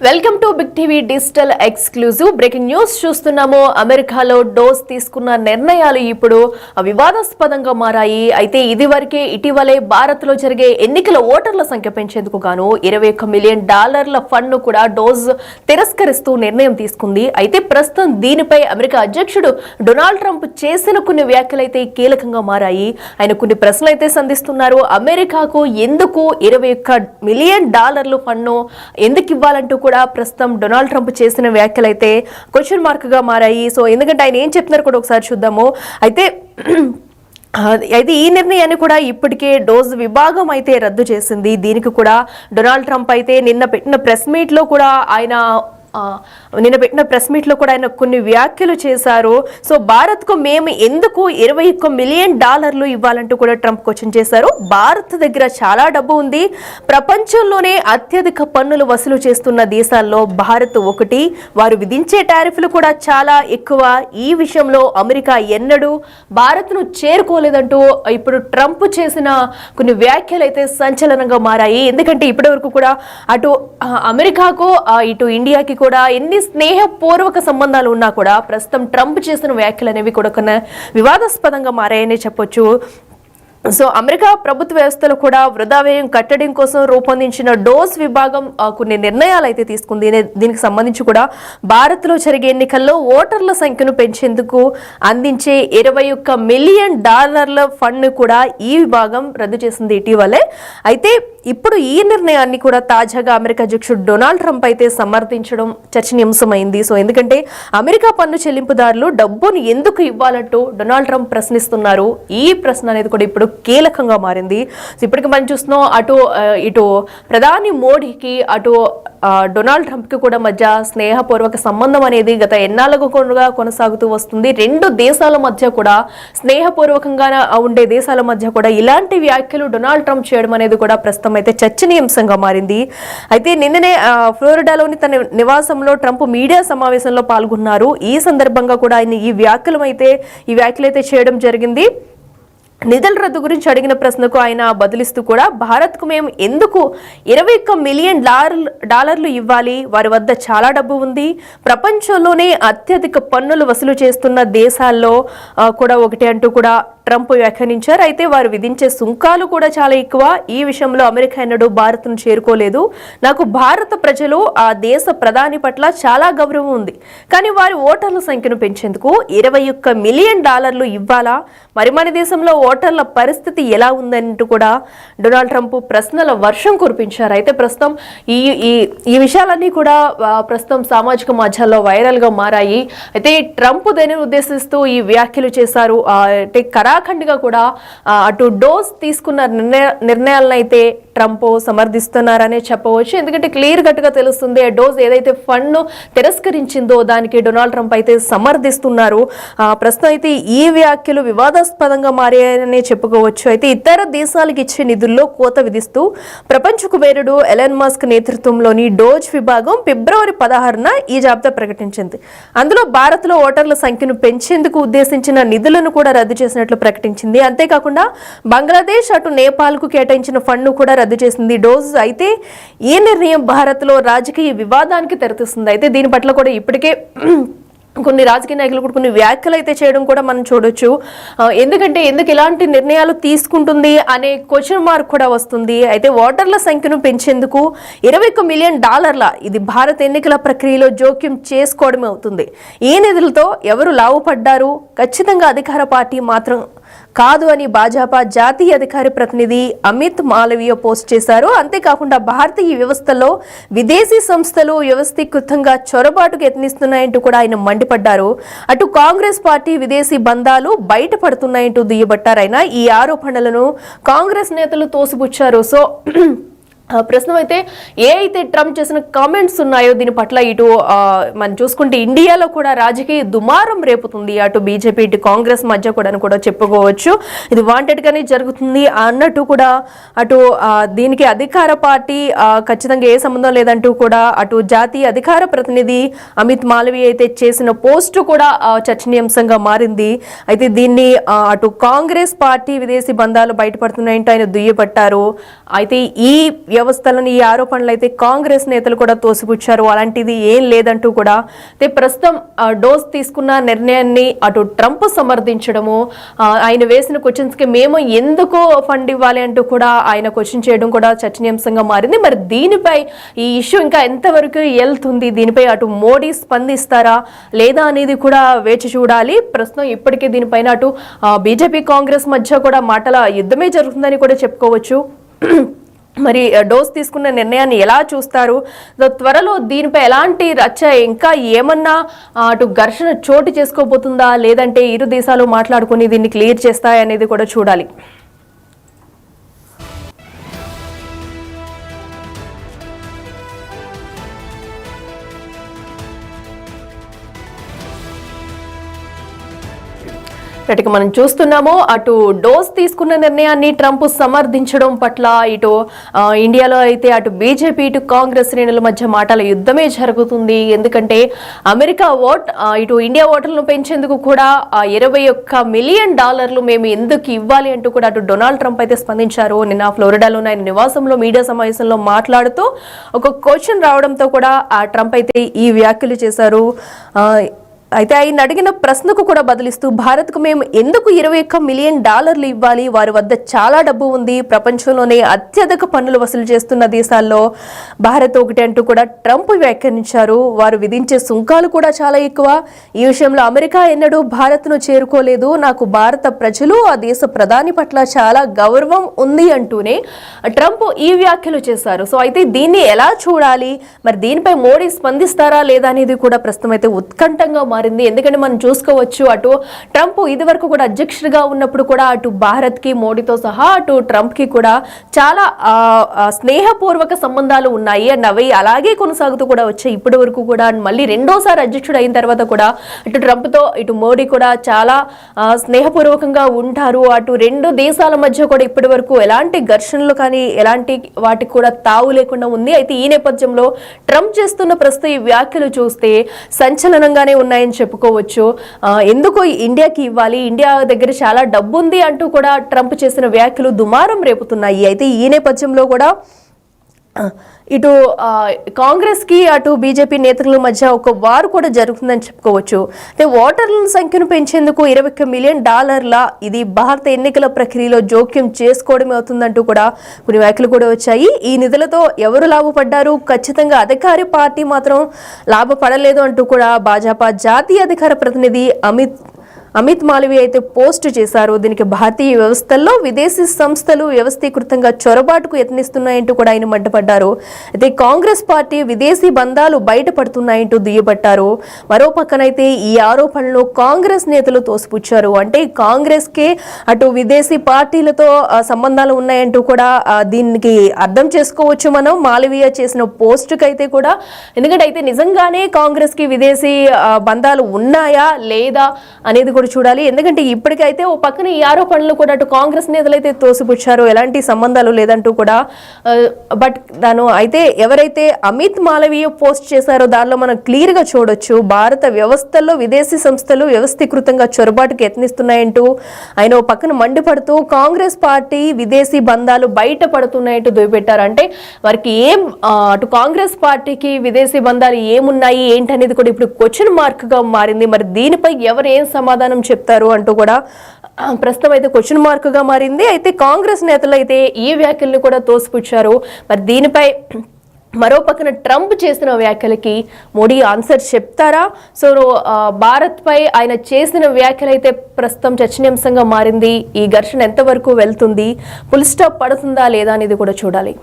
Welcome to big TV digital exclusive breaking news చూస్తున్నాము. అమెరికాలో dose తీసుకున్న నిర్ణయాలు ఇప్పుడు వివాదాస్పదంగా మారాయి. అయితే ఇటీవలే భారత్ లో జరిగే ఎన్నికల ఓటర్ల సంఖ్య పెంచేందుకు గాను $21 మిలియన్ ఫండ్ ను కూడా డోస్ తిరస్కరిస్తూ నిర్ణయం తీసుకుంది. అయితే ప్రస్తుతం దీనిపై అమెరికా అధ్యక్షుడు డొనాల్డ్ ట్రంప్ చేసిన కొన్ని వ్యాఖ్యలైతే కీలకంగా మారాయి. ఆయన కొన్ని ప్రశ్నలు అయితే సంధిస్తున్నారు. అమెరికాకు ఎందుకు $21 మిలియన్ ఫండ్ ను ఎందుకు ఇవ్వాలంటూ కూడా ప్రస్తుతం డొనాల్డ్ ట్రంప్ చేసిన వ్యాఖ్యలు అయితే క్వశ్చన్ మార్క్ గా మారాయి. సో ఎందుకంటే ఆయన ఏం చెప్తున్నారు కూడా ఒకసారి చూద్దాము. అయితే ఈ నిర్ణయాన్ని కూడా ఇప్పటికే డోస్ విభాగం అయితే రద్దు చేసింది. దీనికి కూడా డొనాల్డ్ ట్రంప్ అయితే నిన్న పెట్టిన ప్రెస్ మీట్ లో కూడా ఆయన కొన్ని వ్యాఖ్యలు చేశారు. సో భారత్ కు మేము ఎందుకు $21 మిలియన్ ఇవ్వాలంటూ కూడా ట్రంప్ క్వశ్చన్ చేశారు. భారత్ దగ్గర చాలా డబ్బు ఉంది. ప్రపంచంలోనే అత్యధిక పన్నులు వసూలు చేస్తున్న దేశాల్లో భారత్ ఒకటి. వారు విధించే టారిఫ్లు కూడా చాలా ఎక్కువ. ఈ విషయంలో అమెరికా ఎన్నడూ భారత్ ను చేరుకోలేదంటూ ఇప్పుడు ట్రంప్ చేసిన కొన్ని వ్యాఖ్యలు అయితే సంచలనంగా మారాయి. ఎందుకంటే ఇప్పటి వరకు కూడా అటు అమెరికాకు ఇటు ఇండియాకి కూడా ఎన్ని స్నేహపూర్వక సంబంధాలు ఉన్నా కూడా ప్రస్తుతం ట్రంప్ చేసిన వ్యాఖ్యలు అనేవి కూడా కొన్ని వివాదాస్పదంగా మారాయని చెప్పొచ్చు. సో అమెరికా ప్రభుత్వ వ్యవస్థలు కూడా వృధా వ్యయం కట్టడం కోసం రూపొందించిన డోస్ విభాగం కొన్ని నిర్ణయాలు అయితే తీసుకుంది. దీనికి సంబంధించి కూడా భారత్ లో జరిగే ఎన్నికల్లో ఓటర్ల సంఖ్యను పెంచేందుకు అందించే $21 మిలియన్ ఫండ్ ను కూడా ఈ విభాగం రద్దు చేసింది ఇటీవలే. అయితే ఇప్పుడు ఈ నిర్ణయాన్ని కూడా తాజాగా అమెరికా అధ్యక్షుడు డొనాల్డ్ ట్రంప్ అయితే సమర్థించడం చర్చనీయాంశమైంది. సో ఎందుకంటే అమెరికా పన్ను చెల్లింపుదారులు డబ్బును ఎందుకు ఇవ్వాలంటూ డొనాల్డ్ ట్రంప్ ప్రశ్నిస్తున్నారు. ఈ ప్రశ్న అనేది కూడా ఇప్పుడు కీలకంగా మారింది. ఇప్పటికి మనం చూస్తున్నాం ఇటు ప్రధాని మోడీకి అటు డొనాల్డ్ ట్రంప్ కి కూడా మధ్య స్నేహపూర్వక సంబంధం అనేది గత ఎన్నాళ్ళుగా కొనసాగుతూ వస్తుంది. రెండు దేశాల మధ్య కూడా స్నేహపూర్వకంగా ఉండే దేశాల మధ్య కూడా ఇలాంటి వ్యాఖ్యలు డొనాల్డ్ ట్రంప్ చేయడం అనేది కూడా ప్రస్తుతం అయితే చర్చనీయాంశంగా మారింది. అయితే నిన్ననే ఫ్లోరిడాలోని తన నివాసంలో ట్రంప్ మీడియా సమావేశంలో పాల్గొన్నారు. ఈ సందర్భంగా కూడా ఆయన ఈ వ్యాఖ్యలు అయితే చేయడం జరిగింది. నిధుల రద్దు గురించి అడిగిన ప్రశ్నకు ఆయన బదులిస్తూ కూడా భారత్ కు మేము ఎందుకు $21 మిలియన్ ఇవ్వాలి, వారి వద్ద చాలా డబ్బు ఉంది, ప్రపంచంలోనే అత్యధిక పన్నులు వసూలు చేస్తున్న దేశాల్లో కూడా ఒకటి అంటూ కూడా ట్రంప్ వ్యాఖ్యానించారు. అయితే వారు విధించే సుంకాలు కూడా చాలా ఎక్కువ. ఈ విషయంలో అమెరికా ఎన్నడూ భారత్ ను చేరుకోలేదు. నాకు భారత ప్రజలు ఆ దేశ ప్రధాని పట్ల చాలా గౌరవం ఉంది. కానీ వారి ఓటర్ల సంఖ్యను పెంచేందుకు $21 మిలియన్ ఇవ్వాలా? మరి మన దేశంలో ఓటర్ల పరిస్థితి ఎలా ఉందంటూ కూడా డొనాల్డ్ ట్రంప్ ప్రశ్నల వర్షం కురిపించారు. అయితే ప్రస్తుతం ఈ విషయాలన్నీ కూడా ప్రస్తుతం సామాజిక మాధ్యమాల్లో వైరల్ గా మారాయి. అయితే ట్రంప్ దానిని ఉద్దేశిస్తూ ఈ వ్యాఖ్యలు చేశారు. ఖండిగా కూడా అటు డోస్ తీసుకున్న నిర్ణయాలను అయితే ట్రంప్ సమర్థిస్తున్నారనే చెప్పవచ్చు. ఎందుకంటే క్లియర్ కట్ గా తెలుస్తుంది డోస్ ఏదైతే ఫండ్ ను తిరస్కరించిందో దానికి డొనాల్డ్ ట్రంప్ అయితే సమర్థిస్తున్నారు. ప్రస్తుతం అయితే ఈ వ్యాఖ్యలు వివాదాస్పదంగా మారాయనే చెప్పుకోవచ్చు. అయితే ఇతర దేశాలకు ఇచ్చే నిధుల్లో కోత విధిస్తూ ప్రపంచ కుబేరుడు ఎలన్ మస్క్ నేతృత్వంలోని డోజ్ విభాగం ఫిబ్రవరి 16న ఈ జాబితా ప్రకటించింది. అందులో భారత్ లో ఓటర్ల సంఖ్యను పెంచేందుకు ఉద్దేశించిన నిధులను కూడా రద్దు చేసినట్లు ప్రకటించింది. అంతేకాకుండా బంగ్లాదేశ్ అటు నేపాల్ కు కేటాయించిన ఫండ్ ను కూడా రద్దు చేసింది డోజ్. అయితే ఈ నిర్ణయం భారత్ లో రాజకీయ వివాదానికి తెరతీస్తుంది. అయితే దీని పట్ల కూడా ఇప్పటికే కొన్ని రాజకీయ నాయకులు కూడా కొన్ని వ్యాఖ్యలు అయితే చేయడం కూడా మనం చూడొచ్చు. ఎందుకంటే ఎందుకు ఇలాంటి నిర్ణయాలు తీసుకుంటుంది అనే క్వశ్చన్ మార్క్ కూడా వస్తుంది. అయితే ఓటర్ల సంఖ్యను పెంచేందుకు $21 మిలియన్ ఇది భారత ఎన్నికల ప్రక్రియలో జోక్యం చేసుకోవడమే అవుతుంది. ఈ నిధులతో ఎవరు లాభపడ్డారు? ఖచ్చితంగా అధికార పార్టీ మాత్రం కాదు అని భాజపా జాతీయ అధికార ప్రతినిధి అమిత్ మాలవీయ పోస్ట్ చేశారు. అంతేకాకుండా భారతీయ వ్యవస్థలో విదేశీ సంస్థలు వ్యవస్థీకృతంగా చొరబాటుకు యత్నిస్తున్నాయంటూ కూడా ఆయన మండిపడ్డారు. అటు కాంగ్రెస్ పార్టీ విదేశీ బంధాలు బయటపడుతున్నాయంటూ దుయ్యబట్టారు. ఆయన ఈ ఆరోపణలను కాంగ్రెస్ నేతలు తోసిపుచ్చారు. సో ప్రశ్న అయితే ట్రంప్ చేసిన కామెంట్స్ ఉన్నాయో దీని పట్ల ఇటు మనం చూసుకుంటే ఇండియాలో కూడా రాజకీయ దుమారం రేపుతుంది. అటు బీజేపీ ఇటు కాంగ్రెస్ మధ్య కూడా చెప్పుకోవచ్చు. ఇది వాంటెడ్ గానే జరుగుతుంది అన్నట్టు కూడా అటు దీనికి అధికార పార్టీ ఖచ్చితంగా ఏ సంబంధం లేదంటూ కూడా అటు జాతీయ అధికార ప్రతినిధి అమిత్ మాలవీయ అయితే చేసిన పోస్ట్ కూడా చర్చనీయాంశంగా మారింది. అయితే దీన్ని అటు కాంగ్రెస్ పార్టీ విదేశీ బంధాలు బయటపడుతున్నాయంటూ ఆయన దుయ్యబట్టారు. అయితే ఈ వ్యవస్థలను ఈ ఆరోపణలు అయితే కాంగ్రెస్ నేతలు కూడా తోసిపుచ్చారు. అలాంటిది ఏం లేదంటూ కూడా ప్రస్తుతం డోస్ తీసుకున్న నిర్ణయాన్ని అటు ట్రంప్ సమర్థించడము, ఆయన వేసిన క్వశ్చన్స్ కి మేము ఎందుకు ఫండ్ ఇవ్వాలి అంటూ కూడా ఆయన క్వశ్చన్ చేయడం కూడా చర్చనీయాంశంగా మారింది. మరి దీనిపై ఈ ఇష్యూ ఇంకా ఎంతవరకు వెళ్తుంది, దీనిపై అటు మోడీ స్పందిస్తారా లేదా అనేది కూడా వేచి చూడాలి. ప్రస్తుతం ఇప్పటికే దీనిపైన అటు బీజేపీ కాంగ్రెస్ మధ్య కూడా మాటల యుద్ధమే జరుగుతుందని కూడా చెప్పుకోవచ్చు. మరి డోస్ తీసుకున్న నిర్ణయాన్ని ఎలా చూస్తారు, త్వరలో దీనిపై ఎలాంటి రచ్చ ఇంకా ఏమన్నా అటు ఘర్షణ చోటు చేసుకోబోతుందా లేదంటే ఇరు దేశాలు మాట్లాడుకుని దీన్ని క్లియర్ చేస్తాయనేది కూడా చూడాలి. ఇటుక మనం చూస్తున్నాము, అటు డోస్ తీసుకున్న నిర్ణయాన్ని ట్రంప్ సమర్థించడం పట్ల ఇటు ఇండియాలో అయితే అటు బీజేపీ ఇటు కాంగ్రెస్ శ్రేణుల మధ్య మాటల యుద్ధమే జరుగుతుంది. ఎందుకంటే అమెరికా ఇటు ఇండియా ఓటర్లను పెంచేందుకు కూడా $21 మిలియన్ మేము ఎందుకు ఇవ్వాలి అంటూ కూడా అటు డొనాల్డ్ ట్రంప్ అయితే స్పందించారు. నిన్న ఫ్లోరిడాలోని ఆయన నివాసంలో మీడియా సమావేశంలో మాట్లాడుతూ ఒక క్వశ్చన్ రావడంతో కూడా ఆ ట్రంప్ అయితే ఈ వ్యాఖ్యలు చేశారు. అయితే ఆయన అడిగిన ప్రశ్నకు కూడా బదులిస్తూ భారత్కు మేము ఎందుకు $21 మిలియన్ ఇవ్వాలి, వారి వద్ద చాలా డబ్బు ఉంది, ప్రపంచంలోనే అత్యధిక పన్నులు వసూలు చేస్తున్న దేశాల్లో భారత్ ఒకటి అంటూ కూడా ట్రంప్ వ్యాఖ్యానించారు. వారు విధించే సుంకాలు కూడా చాలా ఎక్కువ, ఈ విషయంలో అమెరికా ఎన్నడూ భారత్ను చేరుకోలేదు, నాకు భారత ప్రజలు ఆ దేశ ప్రధాని పట్ల చాలా గౌరవం ఉంది అంటూనే ట్రంప్ ఈ వ్యాఖ్యలు చేశారు. సో అయితే దీన్ని ఎలా చూడాలి, మరి దీనిపై మోడీ స్పందిస్తారా లేదా అనేది కూడా ప్రస్తుతం అయితే ఉత్కంఠంగా మారింది. ఎందుకంటే మనం చూసుకోవచ్చు, అటు ట్రంప్ ఇది వరకు కూడా అధ్యక్షుడిగా ఉన్నప్పుడు కూడా అటు భారత్ కి మోడీతో సహా అటు ట్రంప్ కి కూడా చాలా స్నేహపూర్వక సంబంధాలు ఉన్నాయి అండ్ అవి అలాగే కొనసాగుతూ కూడా వచ్చాయి ఇప్పటి వరకు కూడా. మళ్ళీ రెండోసారి అధ్యక్షుడు అయిన తర్వాత కూడా ఇటు ట్రంప్ తో ఇటు మోడీ కూడా చాలా స్నేహపూర్వకంగా ఉంటారు. అటు రెండు దేశాల మధ్య కూడా ఇప్పటి వరకు ఎలాంటి ఘర్షణలు కానీ ఎలాంటి వాటికి కూడా తావు లేకుండా ఉంది. అయితే ఈ నేపథ్యంలో ట్రంప్ చేస్తున్న ప్రస్తుత ఈ వ్యాఖ్యలు చూస్తే సంచలనంగానే ఉన్నాయని చెప్పుకోవచ్చు. ఎందుకు ఇండియాకి ఇవ్వాలి, ఇండియా దగ్గర చాలా డబ్బు ఉంది అంటూ కూడా ట్రంప్ చేసిన వ్యాఖ్యలు దుమారం రేపుతున్నాయి. అయితే ఈ నేపథ్యంలో కూడా ఇటు కాంగ్రెస్ కి అటు బీజేపీ నేతల మధ్య ఒక వారు కూడా జరుగుతుందని చెప్పుకోవచ్చు. అంటే ఓటర్ల సంఖ్యను పెంచేందుకు $21 మిలియన్ ఇది భారత ఎన్నికల ప్రక్రియలో జోక్యం చేసుకోవడమే అవుతుందంటూ కూడా కొన్ని వ్యాఖ్యలు కూడా వచ్చాయి. ఈ నిధులతో ఎవరు లాభపడ్డారు, ఖచ్చితంగా అధికార పార్టీ మాత్రం లాభపడలేదు అంటూ కూడా భాజపా జాతీయ అధికార ప్రతినిధి అమిత్ మాలవీయ అయితే పోస్ట్ చేశారు. దీనికి భారతీయ వ్యవస్థల్లో విదేశీ సంస్థలు వ్యవస్థీకృతంగా చొరబాటుకు యత్నిస్తున్నాయంటూ కూడా ఆయన మండిపడ్డారు. అయితే కాంగ్రెస్ పార్టీ విదేశీ బంధాలు బయటపడుతున్నాయంటూ దుయ్యబట్టారు. మరో పక్కనైతే ఈ ఆరోపణలు కాంగ్రెస్ నేతలు తోసిపుచ్చారు. అంటే కాంగ్రెస్ కే అటు విదేశీ పార్టీలతో సంబంధాలు ఉన్నాయంటూ కూడా దీనికి అర్థం చేసుకోవచ్చు మనం మాలవీయ చేసిన పోస్టుకి అయితే కూడా. ఎందుకంటే అయితే నిజంగానే కాంగ్రెస్ కి విదేశీ బంధాలు ఉన్నాయా లేదా అనేది కూడా చూడాలి. ఎందుకంటే ఇప్పటికైతే ఓ పక్కన ఈ ఆరోపణలు కూడా అటు కాంగ్రెస్ నేతలు అయితే తోసిపుచ్చారు, ఎలాంటి సంబంధాలు లేదంటూ కూడా. బట్ దాని అయితే ఎవరైతే అమిత్ మాలవీయ పోస్ట్ చేశారో దానిలో మనం క్లియర్ గా చూడొచ్చు, భారత వ్యవస్థల్లో విదేశీ సంస్థలు వ్యవస్థీకృతంగా చొరబాటుకు యత్నిస్తున్నాయంటూ ఆయన ఓ పక్కన మండిపడుతూ కాంగ్రెస్ పార్టీ విదేశీ బంధాలు బయటపడుతున్నాయంటూ దుయ్యబెట్టారు. అంటే వారికి అటు కాంగ్రెస్ పార్టీకి విదేశీ బంధాలు ఏమున్నాయి ఏంటనేది కూడా ఇప్పుడు క్వశ్చన్ మార్క్ గా మారింది. మరి దీనిపై ఎవరు ఏం సమాధానం చెప్తారు అంటూ కూడా ప్రస్తుతం అయితే క్వశ్చన్ మార్క్ గా మారింది. అయితే కాంగ్రెస్ నేతలు అయితే ఈ వ్యాఖ్యల్ని కూడా తోసిపుచ్చారు. మరి దీనిపై మరో పక్కన ట్రంప్ చేసిన వ్యాఖ్యలకి మోడీ ఆన్సర్ చెప్తారా? సో భారత్ పై ఆయన చేసిన వ్యాఖ్యలు అయితే ప్రస్తుతం చర్చనీయాంశంగా మారింది. ఈ ఘర్షణ ఎంతవరకు వెళ్తుంది, ఫుల్ స్టాప్ పడుతుందా లేదా అనేది కూడా చూడాలి.